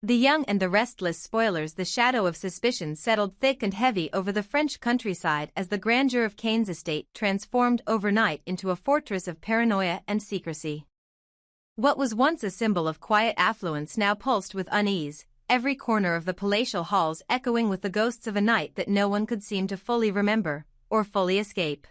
The young and the restless spoilers. The shadow of suspicion settled thick and heavy over the French countryside as the grandeur of Kane's estate transformed overnight into a fortress of paranoia and secrecy. What was once a symbol of quiet affluence now pulsed with unease, every corner of the palatial halls echoing with the ghosts of a night that no one could seem to fully remember, or fully escape.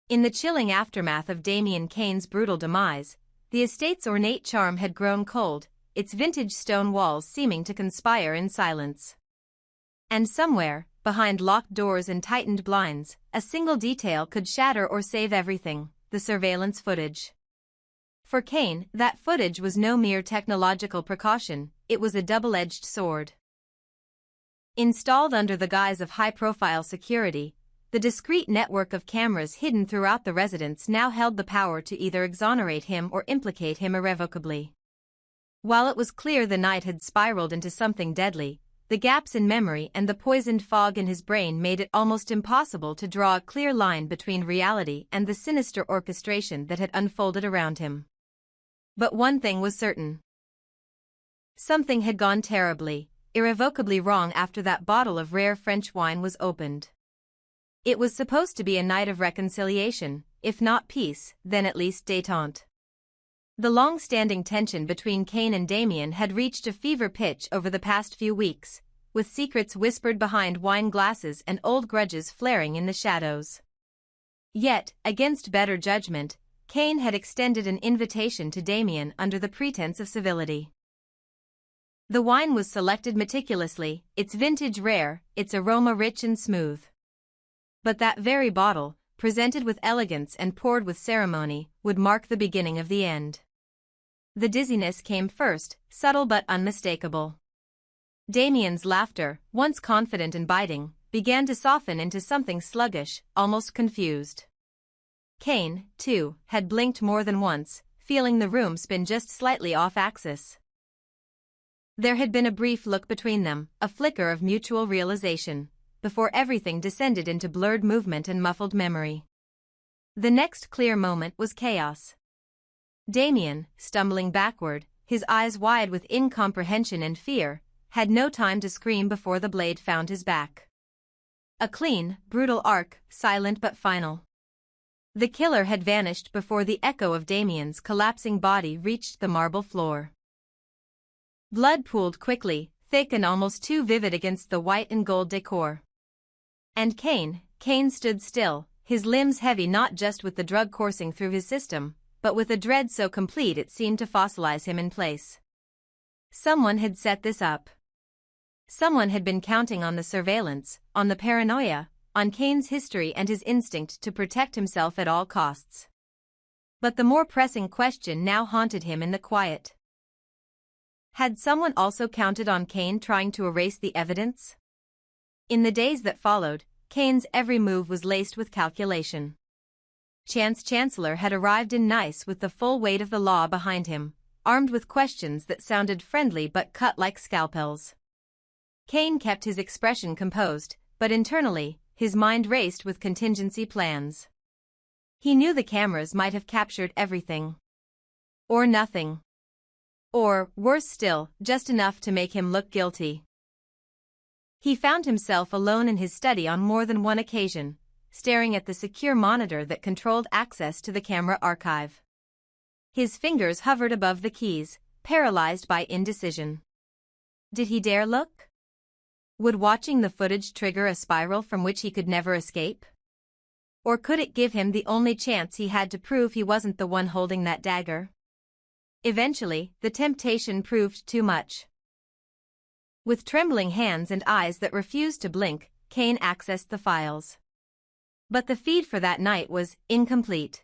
In the chilling aftermath of Damien Kane's brutal demise, the estate's ornate charm had grown cold, its vintage stone walls seeming to conspire in silence. And somewhere, behind locked doors and tightened blinds, a single detail could shatter or save everything: the surveillance footage. For Kane, that footage was no mere technological precaution, it was a double-edged sword. Installed under the guise of high-profile security, the discreet network of cameras hidden throughout the residence now held the power to either exonerate him or implicate him irrevocably. While it was clear the night had spiraled into something deadly, the gaps in memory and the poisoned fog in his brain made it almost impossible to draw a clear line between reality and the sinister orchestration that had unfolded around him. But one thing was certain. Something had gone terribly, irrevocably wrong after that bottle of rare French wine was opened. It was supposed to be a night of reconciliation, if not peace, then at least détente. The long-standing tension between Kane and Damien had reached a fever pitch over the past few weeks, with secrets whispered behind wine glasses and old grudges flaring in the shadows. Yet, against better judgment, Kane had extended an invitation to Damien under the pretense of civility. The wine was selected meticulously, its vintage rare, its aroma rich and smooth. But that very bottle, presented with elegance and poured with ceremony, would mark the beginning of the end. The dizziness came first, subtle but unmistakable. Damien's laughter, once confident and biting, began to soften into something sluggish, almost confused. Kane, too, had blinked more than once, feeling the room spin just slightly off-axis. There had been a brief look between them, a flicker of mutual realization, before everything descended into blurred movement and muffled memory. The next clear moment was chaos. Damien, stumbling backward, his eyes wide with incomprehension and fear, had no time to scream before the blade found his back. A clean, brutal arc, silent but final. The killer had vanished before the echo of Damien's collapsing body reached the marble floor. Blood pooled quickly, thick and almost too vivid against the white and gold decor. And Kane stood still, his limbs heavy not just with the drug coursing through his system, but with a dread so complete it seemed to fossilize him in place. Someone had set this up. Someone had been counting on the surveillance, on the paranoia, on Kane's history and his instinct to protect himself at all costs. But the more pressing question now haunted him in the quiet. Had someone also counted on Kane trying to erase the evidence? In the days that followed, Kane's every move was laced with calculation. Chance Chancellor had arrived in Nice with the full weight of the law behind him, armed with questions that sounded friendly but cut like scalpels. Kane kept his expression composed, but internally, his mind raced with contingency plans. He knew the cameras might have captured everything. Or nothing. Or, worse still, just enough to make him look guilty. He found himself alone in his study on more than one occasion, staring at the secure monitor that controlled access to the camera archive. His fingers hovered above the keys, paralyzed by indecision. Did he dare look? Would watching the footage trigger a spiral from which he could never escape? Or could it give him the only chance he had to prove he wasn't the one holding that dagger? Eventually, the temptation proved too much. With trembling hands and eyes that refused to blink, Kane accessed the files. But the feed for that night was incomplete.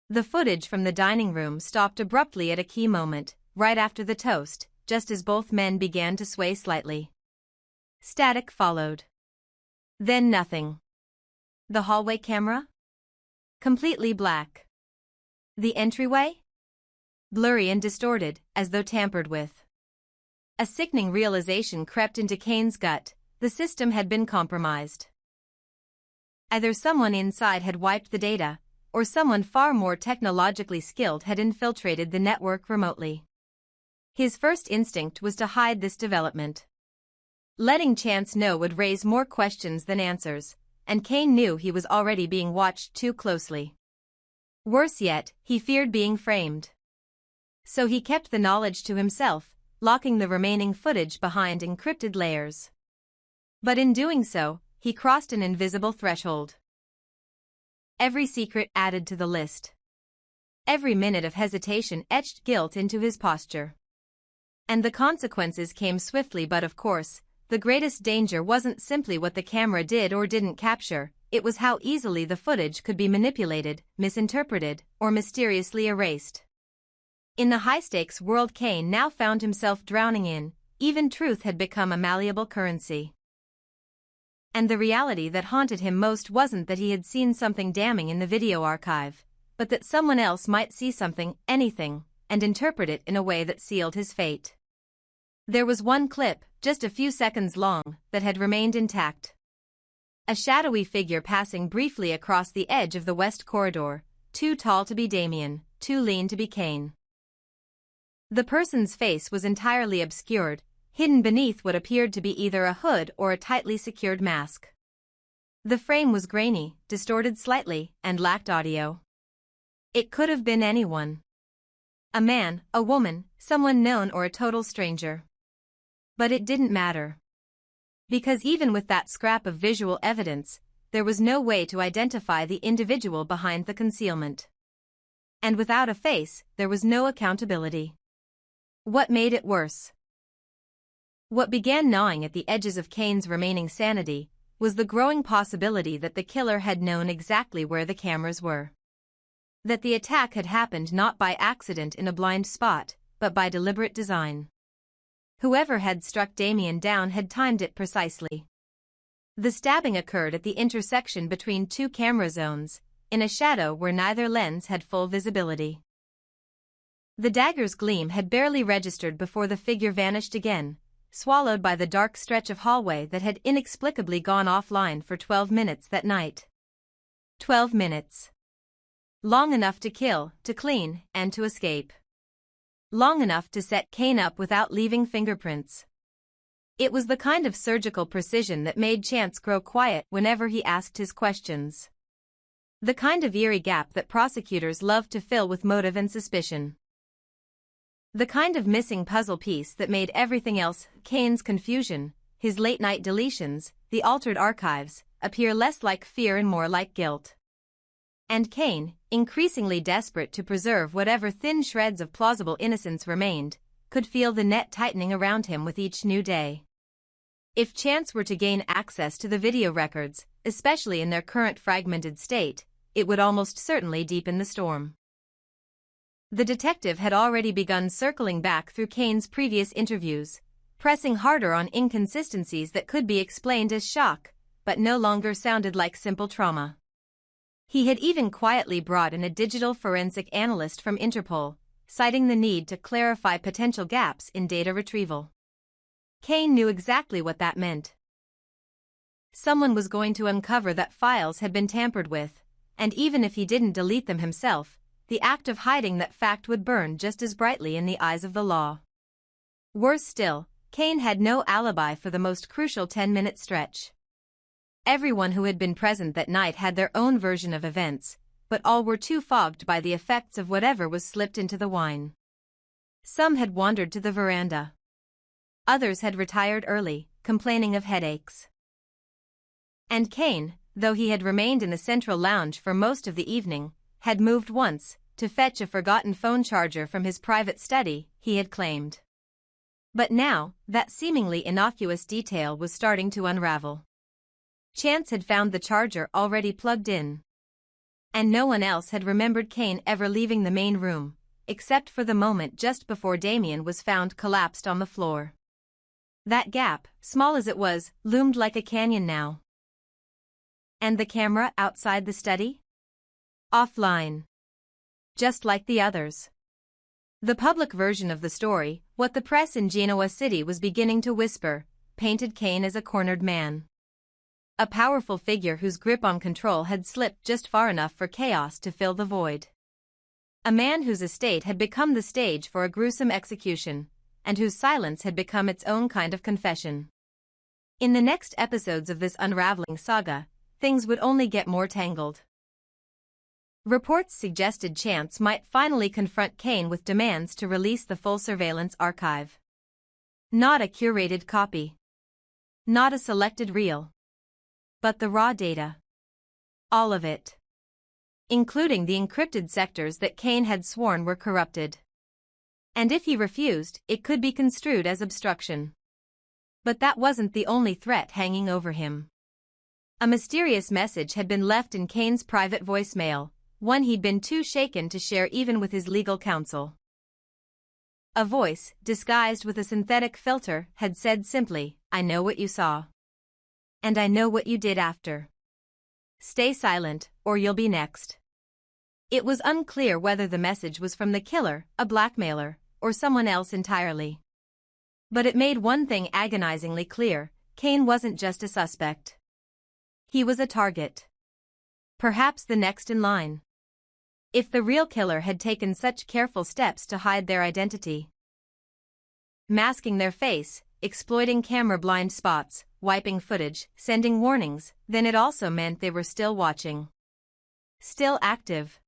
The footage from the dining room stopped abruptly at a key moment, right after the toast, just as both men began to sway slightly. Static followed. Then nothing. The hallway camera? Completely black. The entryway? Blurry and distorted, as though tampered with. A sickening realization crept into Kane's gut: the system had been compromised. Either someone inside had wiped the data, or someone far more technologically skilled had infiltrated the network remotely. His first instinct was to hide this development. Letting Chance know would raise more questions than answers, and Kane knew he was already being watched too closely. Worse yet, he feared being framed. So he kept the knowledge to himself, locking the remaining footage behind encrypted layers. But in doing so, he crossed an invisible threshold. Every secret added to the list. Every minute of hesitation etched guilt into his posture. And the consequences came swiftly, but of course, the greatest danger wasn't simply what the camera did or didn't capture, it was how easily the footage could be manipulated, misinterpreted, or mysteriously erased. In the high-stakes world Kane now found himself drowning in, even truth had become a malleable currency. And the reality that haunted him most wasn't that he had seen something damning in the video archive, but that someone else might see something, anything, and interpret it in a way that sealed his fate. There was one clip, just a few seconds long, that had remained intact. A shadowy figure passing briefly across the edge of the west corridor, too tall to be Damien, too lean to be Kane. The person's face was entirely obscured, hidden beneath what appeared to be either a hood or a tightly secured mask. The frame was grainy, distorted slightly, and lacked audio. It could have been anyone. A man, a woman, someone known, or a total stranger. But it didn't matter. Because even with that scrap of visual evidence, there was no way to identify the individual behind the concealment. And without a face, there was no accountability. What made it worse? What began gnawing at the edges of Kane's remaining sanity was the growing possibility that the killer had known exactly where the cameras were. That the attack had happened not by accident in a blind spot, but by deliberate design. Whoever had struck Damien down had timed it precisely. The stabbing occurred at the intersection between two camera zones, in a shadow where neither lens had full visibility. The dagger's gleam had barely registered before the figure vanished again, swallowed by the dark stretch of hallway that had inexplicably gone offline for 12 minutes that night. 12 minutes. Long enough to kill, to clean, and to escape. Long enough to set Kane up without leaving fingerprints. It was the kind of surgical precision that made Chance grow quiet whenever he asked his questions. The kind of eerie gap that prosecutors love to fill with motive and suspicion. The kind of missing puzzle piece that made everything else, Kane's confusion, his late-night deletions, the altered archives, appear less like fear and more like guilt. And Kane, increasingly desperate to preserve whatever thin shreds of plausible innocence remained, could feel the net tightening around him with each new day. If Chance were to gain access to the video records, especially in their current fragmented state, it would almost certainly deepen the storm. The detective had already begun circling back through Kane's previous interviews, pressing harder on inconsistencies that could be explained as shock, but no longer sounded like simple trauma. He had even quietly brought in a digital forensic analyst from Interpol, citing the need to clarify potential gaps in data retrieval. Kane knew exactly what that meant. Someone was going to uncover that files had been tampered with, and even if he didn't delete them himself, the act of hiding that fact would burn just as brightly in the eyes of the law. Worse still, Kane had no alibi for the most crucial 10-minute stretch. Everyone who had been present that night had their own version of events, but all were too fogged by the effects of whatever was slipped into the wine. Some had wandered to the veranda. Others had retired early, complaining of headaches. And Kane, though he had remained in the central lounge for most of the evening, had moved once, to fetch a forgotten phone charger from his private study, he had claimed. But now, that seemingly innocuous detail was starting to unravel. Chance had found the charger already plugged in. And no one else had remembered Kane ever leaving the main room, except for the moment just before Damien was found collapsed on the floor. That gap, small as it was, loomed like a canyon now. And the camera outside the study? Offline. Just like the others. The public version of the story, what the press in Genoa City was beginning to whisper, painted Kane as a cornered man. A powerful figure whose grip on control had slipped just far enough for chaos to fill the void. A man whose estate had become the stage for a gruesome execution, and whose silence had become its own kind of confession. In the next episodes of this unraveling saga, things would only get more tangled. Reports suggested Chance might finally confront Kane with demands to release the full surveillance archive. Not a curated copy. Not a selected reel. But the raw data. All of it. Including the encrypted sectors that Kane had sworn were corrupted. And if he refused, it could be construed as obstruction. But that wasn't the only threat hanging over him. A mysterious message had been left in Kane's private voicemail, one he'd been too shaken to share even with his legal counsel. A voice, disguised with a synthetic filter, had said simply, "I know what you saw. And I know what you did after. Stay silent, or you'll be next." It was unclear whether the message was from the killer, a blackmailer, or someone else entirely. But it made one thing agonizingly clear: Kane wasn't just a suspect. He was a target. Perhaps the next in line. If the real killer had taken such careful steps to hide their identity, masking their face, exploiting camera blind spots, wiping footage, sending warnings, then it also meant they were still watching. Still active.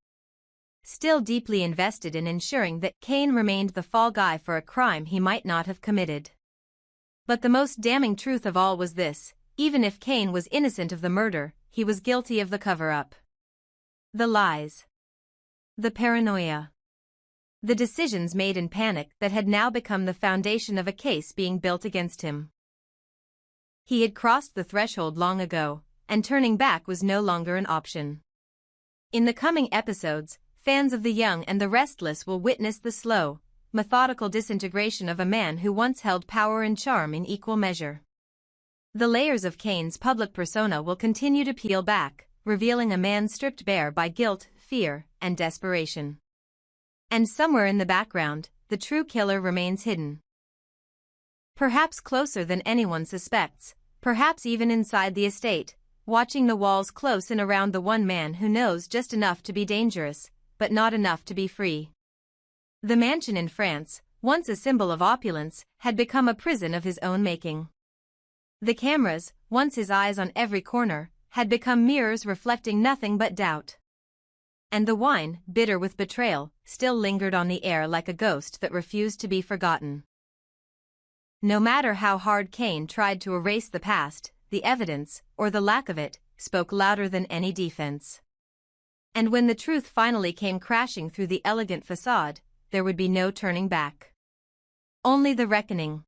Still deeply invested in ensuring that Kane remained the fall guy for a crime he might not have committed. But the most damning truth of all was this: even if Kane was innocent of the murder, he was guilty of the cover-up. The lies. The paranoia. The decisions made in panic that had now become the foundation of a case being built against him. He had crossed the threshold long ago, and turning back was no longer an option. In the coming episodes, fans of The Young and the Restless will witness the slow, methodical disintegration of a man who once held power and charm in equal measure. The layers of Kane's public persona will continue to peel back, revealing a man stripped bare by guilt, fear, and desperation. And somewhere in the background, the true killer remains hidden. Perhaps closer than anyone suspects, perhaps even inside the estate, watching the walls close in around the one man who knows just enough to be dangerous, but not enough to be free. The mansion in France, once a symbol of opulence, had become a prison of his own making. The cameras, once his eyes on every corner, had become mirrors reflecting nothing but doubt. And the wine, bitter with betrayal, still lingered on the air like a ghost that refused to be forgotten. No matter how hard Kane tried to erase the past, the evidence, or the lack of it, spoke louder than any defense. And when the truth finally came crashing through the elegant facade, there would be no turning back. Only the reckoning.